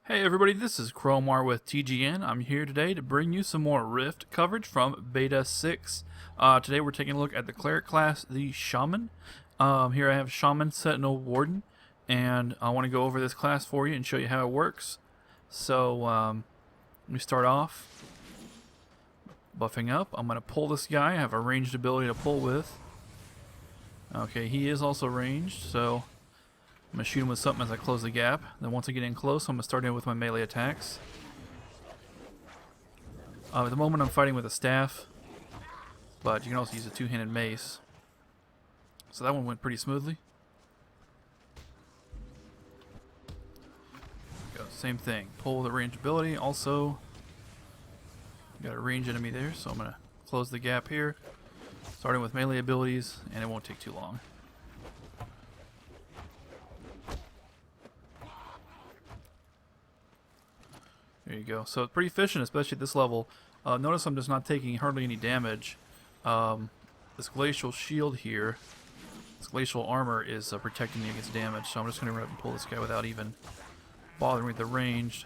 Hey everybody, this is Cromar with TGN. I'm here today to bring you some more Rift coverage from Beta 6. Today we're taking a look at the Cleric class, the Shaman. Here I have Shaman, Sentinel, Warden, and I want to go over this class for you and show you how it works. So, let me start off. Buffing up. I'm going to pull this guy. I have a ranged ability to pull with. Okay, he is also ranged, so I'm going to shoot him with something as I close the gap. Then once I get in close, I'm going to start in with my melee attacks. At the moment I'm fighting with a staff, but you can also use a two-handed mace. So that one went pretty smoothly. Go, same thing. Pull with a ranged ability. Also, got a ranged enemy there, so I'm going to close the gap here. Starting with melee abilities, and it won't take too long. There you go. So it's pretty efficient, especially at this level. Notice I'm just not taking hardly any damage. This glacial shield here, this glacial armor is protecting me against damage. So I'm just going to run up and pull this guy without even bothering with the ranged.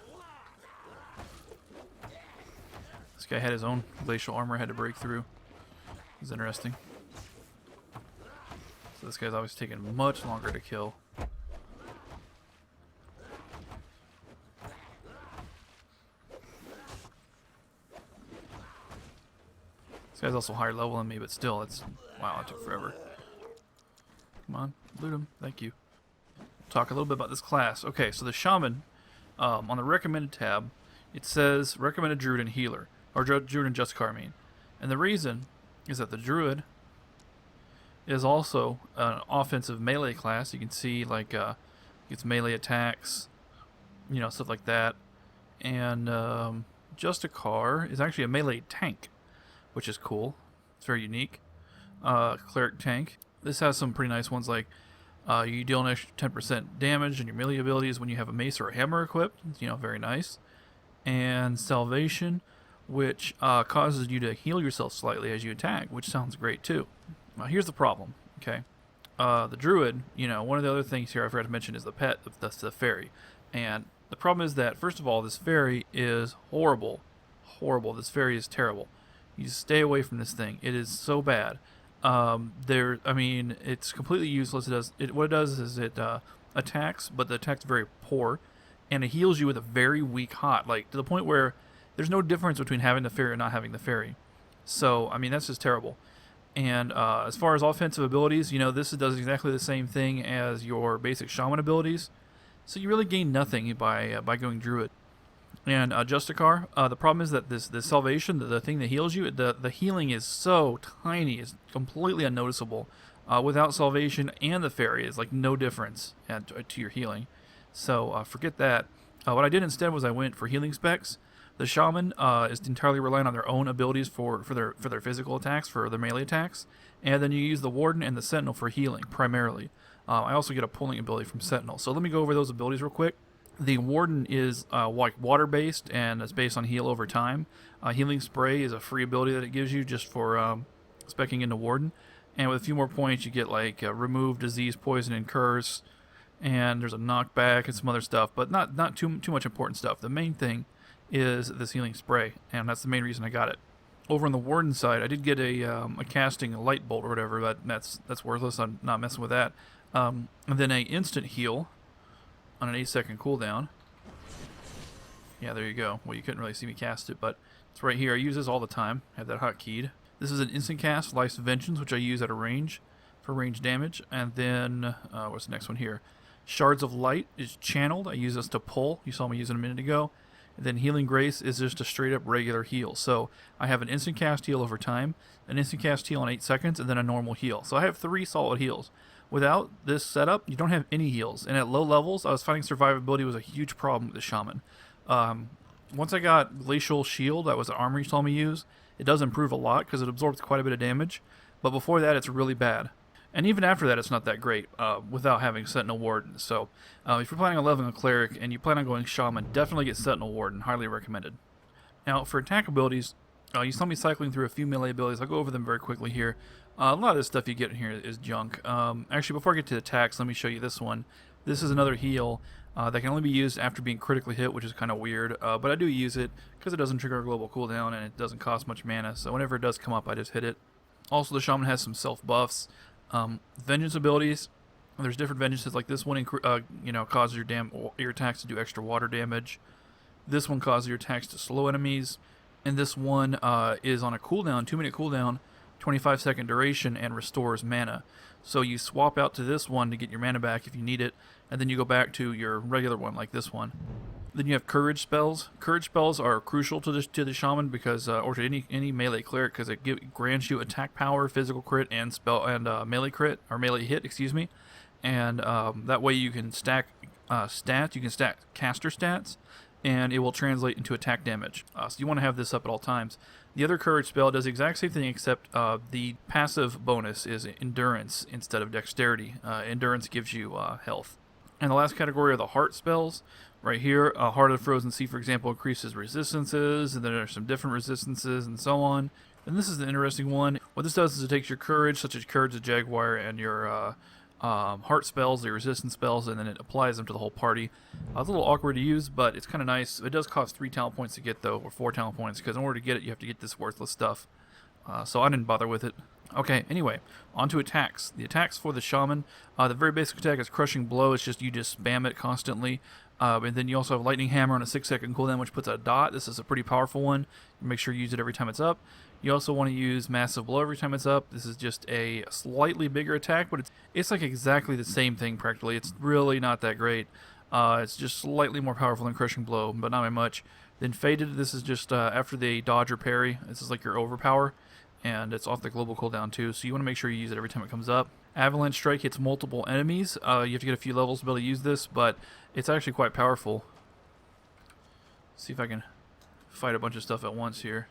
This guy had his own glacial armor I had to break through. It's interesting. So this guy's always taking much longer to kill. This guy's also higher level than me, but still, it's... Wow, that took forever. Come on, loot him. Thank you. Talk a little bit about this class. Okay, so the Shaman, on the recommended tab, it says recommended Druid and Healer. Or Druid and Justicar, I mean. And the reason is that the Druid is also an offensive melee class. You can see, like, it's melee attacks, you know, stuff like that. And Justicar is actually a melee tank, which is cool. It's very unique. Cleric tank. This has some pretty nice ones, like you deal an extra 10% damage in your melee abilities when you have a mace or a hammer equipped. You know, very nice. And Salvation, which causes you to heal yourself slightly as you attack, which sounds great too. Here's the problem, okay? The Druid, you know, one of the other things here I forgot to mention is the pet, that's the fairy. And the problem is that, first of all, this fairy is horrible. Horrible. This fairy is terrible. You stay away from this thing. It is so bad. I mean, it's completely useless. What it does is it attacks, but the attack's very poor, and it heals you with a very weak hot, like to the point where there's no difference between having the fairy and not having the fairy. So, I mean, that's just terrible. And as far as offensive abilities, you know, this does exactly the same thing as your basic Shaman abilities. So you really gain nothing by going Druid. And Justicar, the problem is that this Salvation, the thing that heals you, the healing is so tiny, it's completely unnoticeable. Without Salvation and the Fairy, it's like no difference to your healing. So forget that. What I did instead was I went for healing specs. The Shaman is entirely reliant on their own abilities for their physical attacks, for their melee attacks. And then you use the Warden and the Sentinel for healing, primarily. I also get a pulling ability from Sentinel. So let me go over those abilities real quick. The Warden is like water-based, and it's based on heal over time. Healing Spray is a free ability that it gives you just for speccing into Warden. And with a few more points, you get like Remove, Disease, Poison, and Curse. And there's a Knockback and some other stuff, but not too much important stuff. The main thing is this Healing Spray, and that's the main reason I got it. Over on the Warden side, I did get a casting light bolt or whatever, but that's worthless. I'm not messing with that. And then a instant heal on an 8-second cooldown. Yeah, there you go. Well, you couldn't really see me cast it, but it's right here. I use this all the time. I have that hotkeyed. This is an instant cast, Life's Vengeance, which I use at a range for range damage. And then, what's the next one here? Shards of Light is channeled. I use this to pull. You saw me use it a minute ago. And then Healing Grace is just a straight up regular heal. So I have an instant cast heal over time, an instant cast heal in 8 seconds, and then a normal heal. So I have 3 solid heals. Without this setup, you don't have any heals. And at low levels, I was finding survivability was a huge problem with the Shaman. Once I got Glacial Shield, that was the armor you saw me use, it does improve a lot because it absorbs quite a bit of damage. But before that, it's really bad. And even after that, it's not that great without having Sentinel Warden. So if you're planning on leveling a Cleric and you plan on going Shaman, definitely get Sentinel Warden. Highly recommended. Now, for attack abilities, you saw me cycling through a few melee abilities. I'll go over them very quickly here. A lot of this stuff you get in here is junk. Actually, before I get to attacks, let me show you this one. This is another heal that can only be used after being critically hit, which is kind of weird, but I do use it because it doesn't trigger a global cooldown and it doesn't cost much mana, so whenever it does come up, I just hit it. Also, the Shaman has some self buffs. Vengeance abilities. There's different vengeances, like this one, causes your attacks to do extra water damage. This one causes your attacks to slow enemies, and this one is on a cooldown, 2-minute cooldown, 25-second duration, and restores mana. So you swap out to this one to get your mana back if you need it, and then you go back to your regular one, like this one. Then you have courage spells. Courage spells are crucial to the shaman because, or to any melee cleric, because it grants you attack power, physical crit, and melee crit or melee hit, excuse me. And that way you can stack stats. You can stack caster stats, and it will translate into attack damage. So you want to have this up at all times. The other courage spell does the exact same thing, except the passive bonus is endurance instead of dexterity. Endurance gives you health. And the last category are the heart spells. Right here, Heart of the Frozen Sea, for example, increases resistances, and then there are some different resistances and so on. And this is the interesting one. What this does is it takes your courage, such as Courage of Jaguar, and your heart spells, the resistance spells, and then it applies them to the whole party. It's a little awkward to use, but it's kind of nice. It does cost 3 talent points to get, though, or 4 talent points, because in order to get it, you have to get this worthless stuff. So I didn't bother with it. Okay, anyway, on to attacks. The attacks for the Shaman, the very basic attack is Crushing Blow. It's just you just spam it constantly. And then you also have Lightning Hammer on a 6-second cooldown, which puts a dot. This is a pretty powerful one. Make sure you use it every time it's up. You also want to use Massive Blow every time it's up. This is just a slightly bigger attack, but it's like exactly the same thing practically. It's really not that great. It's just slightly more powerful than Crushing Blow, but not by much. Then Faded, this is just after the dodge or parry. This is like your overpower, and it's off the global cooldown too, so you want to make sure you use it every time it comes up. Avalanche Strike hits multiple enemies. You have to get a few levels to be able to use this, but it's actually quite powerful. Let's see if I can fight a bunch of stuff at once here.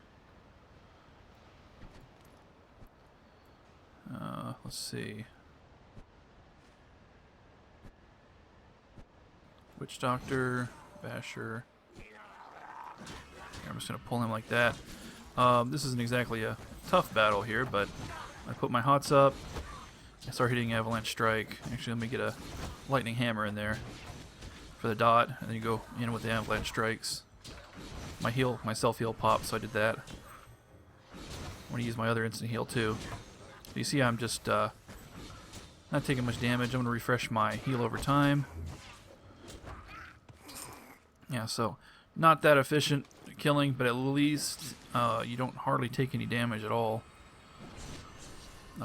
Let's see. Witch Doctor, Basher. I'm just going to pull him like that. This isn't exactly a tough battle here, but I put my hots up. I start hitting Avalanche Strike. Actually, let me get a Lightning Hammer in there for the dot, and then you go in with the Avalanche Strikes. My self-heal popped, so I did that. I want to use my other instant heal too. So you see I'm just not taking much damage. I'm going to refresh my heal over time. Yeah, so not that efficient killing, but at least you don't hardly take any damage at all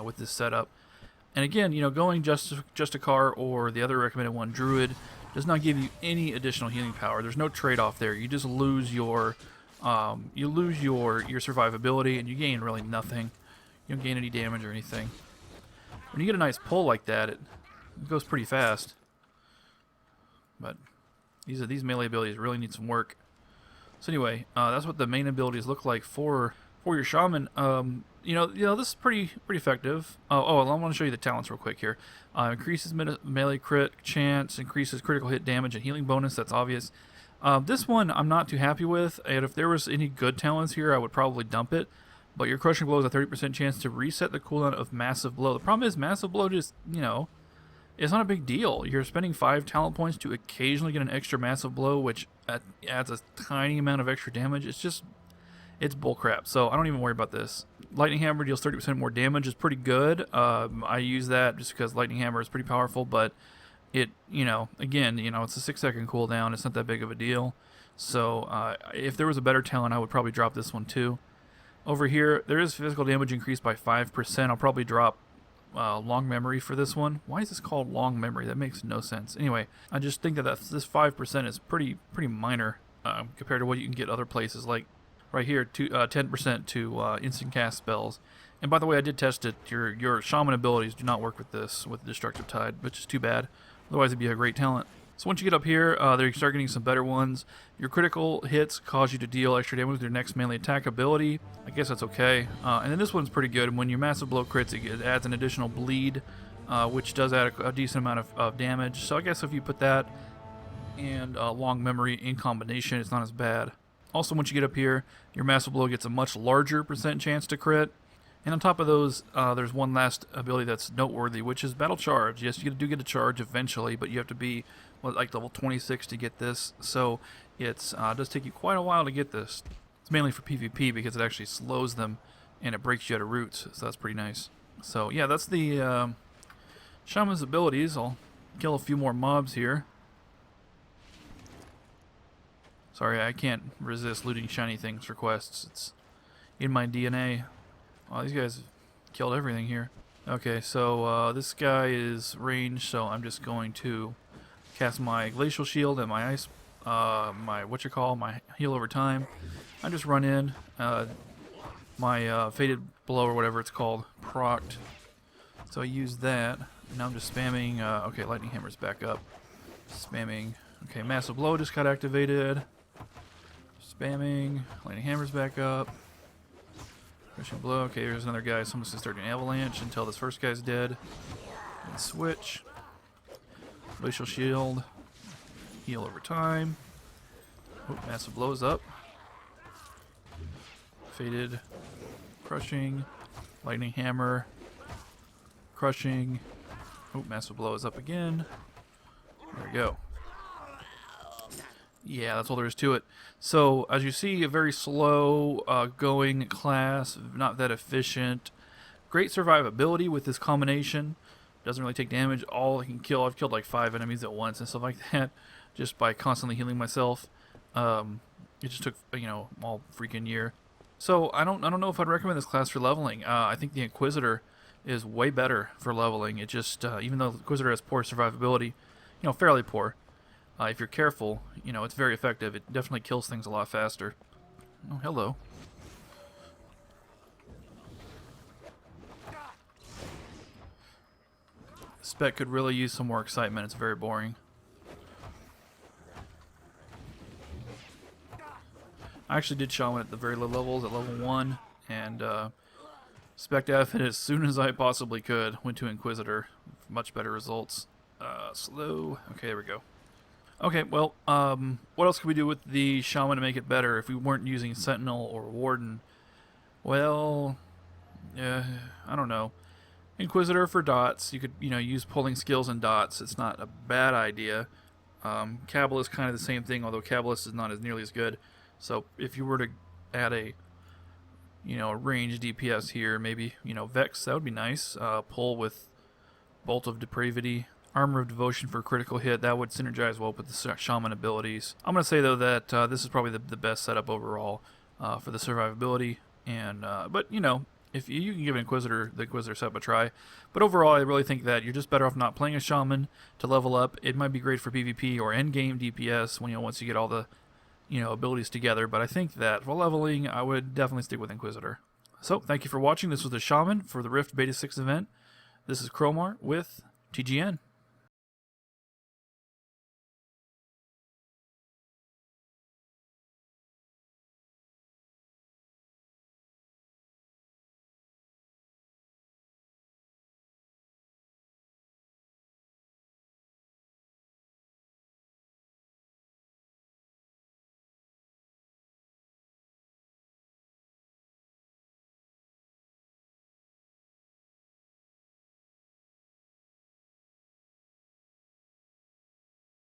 with this setup. And again, going Justicar or the other recommended one, Druid, does not give you any additional healing power. There's no trade-off there. You just lose your survivability, and you gain really nothing. You don't gain any damage or anything. When you get a nice pull like that, it goes pretty fast. But these melee abilities really need some work. So anyway, that's what the main abilities look like for your Shaman. This is pretty effective. I want to show you the talents real quick here. Increases melee crit chance, increases critical hit damage and healing bonus. That's obvious. This one I'm not too happy with, and if there was any good talents here, I would probably dump it. But your Crushing Blow is a 30% chance to reset the cooldown of Massive Blow. The problem is Massive Blow just, it's not a big deal. You're spending 5 talent points to occasionally get an extra Massive Blow, which adds a tiny amount of extra damage. It's bullcrap, so I don't even worry about this. Lightning Hammer deals 30% more damage. Is pretty good. I use that just because Lightning Hammer is pretty powerful, but it, again, it's a 6-second cooldown. It's not that big of a deal. So if there was a better talent, I would probably drop this one too. Over here, there is physical damage increased by 5%. I'll probably drop Long Memory for this one. Why is this called Long Memory? That makes no sense. Anyway, I just think that this 5% is pretty minor compared to what you can get other places. Like right here, 10% to instant cast spells. And by the way, I did test it. Your Shaman abilities do not work with this, with Destructive Tide, which is too bad. Otherwise, it'd be a great talent. So once you get up here, you start getting some better ones. Your critical hits cause you to deal extra damage with your next melee attack ability. I guess that's okay. And then this one's pretty good. When your Massive Blow crits, it adds an additional bleed, which does add a decent amount of damage. So I guess if you put that and Long Memory in combination, it's not as bad. Also, once you get up here, your Massive Blow gets a much larger % chance to crit. And on top of those, there's one last ability that's noteworthy, which is Battle Charge. Yes, you do get a charge eventually, but you have to be like level 26 to get this. So it does take you quite a while to get this. It's mainly for PvP because it actually slows them and it breaks you out of roots. So that's pretty nice. So yeah, that's the Shaman's abilities. I'll kill a few more mobs here. Sorry, I can't resist looting shiny things for quests. It's in my DNA. Oh, these guys killed everything here. Okay, so this guy is ranged, so I'm just going to cast my Glacial Shield and my Ice, my Heal Over Time. I just run in, my Fated Blow or whatever it's called, procced. So I use that. Now I'm just spamming, okay, Lightning Hammer's back up. Spamming, okay, Massive Blow just got activated. Spamming, Lightning Hammer's back up. Crushing Blow. Okay, there's another guy. Someone's going to start an avalanche until this first guy's dead. And switch. Glacial Shield. Heal Over Time. Oh, Massive Blow's up. Fated. Crushing. Lightning Hammer. Crushing. Oh, Massive Blow is up again. There we go. Yeah, that's all there is to it. So, as you see, a very slow going class, not that efficient. Great survivability with this combination. Doesn't really take damage. All I can kill, I've killed like 5 enemies at once and stuff like that, just by constantly healing myself. It just took, all freaking year. So, I don't know if I'd recommend this class for leveling. I think the Inquisitor is way better for leveling. It just, even though the Inquisitor has poor survivability, fairly poor. If you're careful, it's very effective. It definitely kills things a lot faster. Oh, hello. Spec could really use some more excitement. It's very boring. I actually did Shaman at the very low levels, at level 1, and Spec F it as soon as I possibly could. Went to Inquisitor. Much better results. Slow. Okay, there we go. Okay, well, what else could we do with the Shaman to make it better if we weren't using Sentinel or Warden? Well, I don't know. Inquisitor for dots. You could, use pulling skills and dots. It's not a bad idea. Kabbalist is kind of the same thing, although Kabbalist is not as nearly as good. So if you were to add a, range DPS here, maybe, Vex, that would be nice. Pull with Bolt of Depravity. Armor of Devotion for a critical hit, that would synergize well with the Shaman abilities. I'm going to say, though, that this is probably the best setup overall for the survivability. And but, if you can give the Inquisitor setup a try. But overall, I really think that you're just better off not playing a Shaman to level up. It might be great for PvP or endgame DPS when, once you get all the, abilities together. But I think that for leveling, I would definitely stick with Inquisitor. So, thank you for watching. This was the Shaman for the Rift Beta 6 event. This is Cromar with TGN.